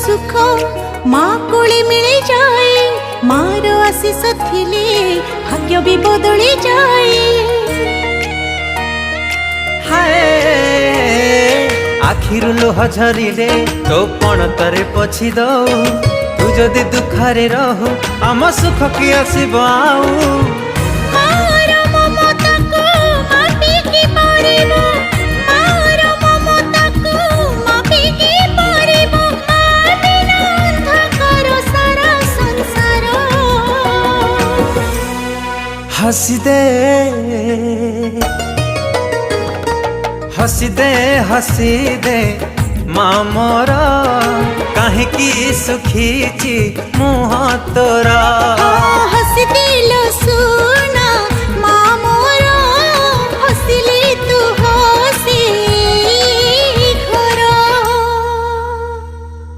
सुख माँ कोले मिले जाए मार आशीष थिले भाग्य भी बदली जाए। हाय आखिरु लुह झरिले तो पण तरे पछी दऊ तू जदि दुखरे रहू आम सुख की आसीब आऊ। हसी दे हसी दे हसी दे माँ मोर कहीं सुखी मुँह तोरा।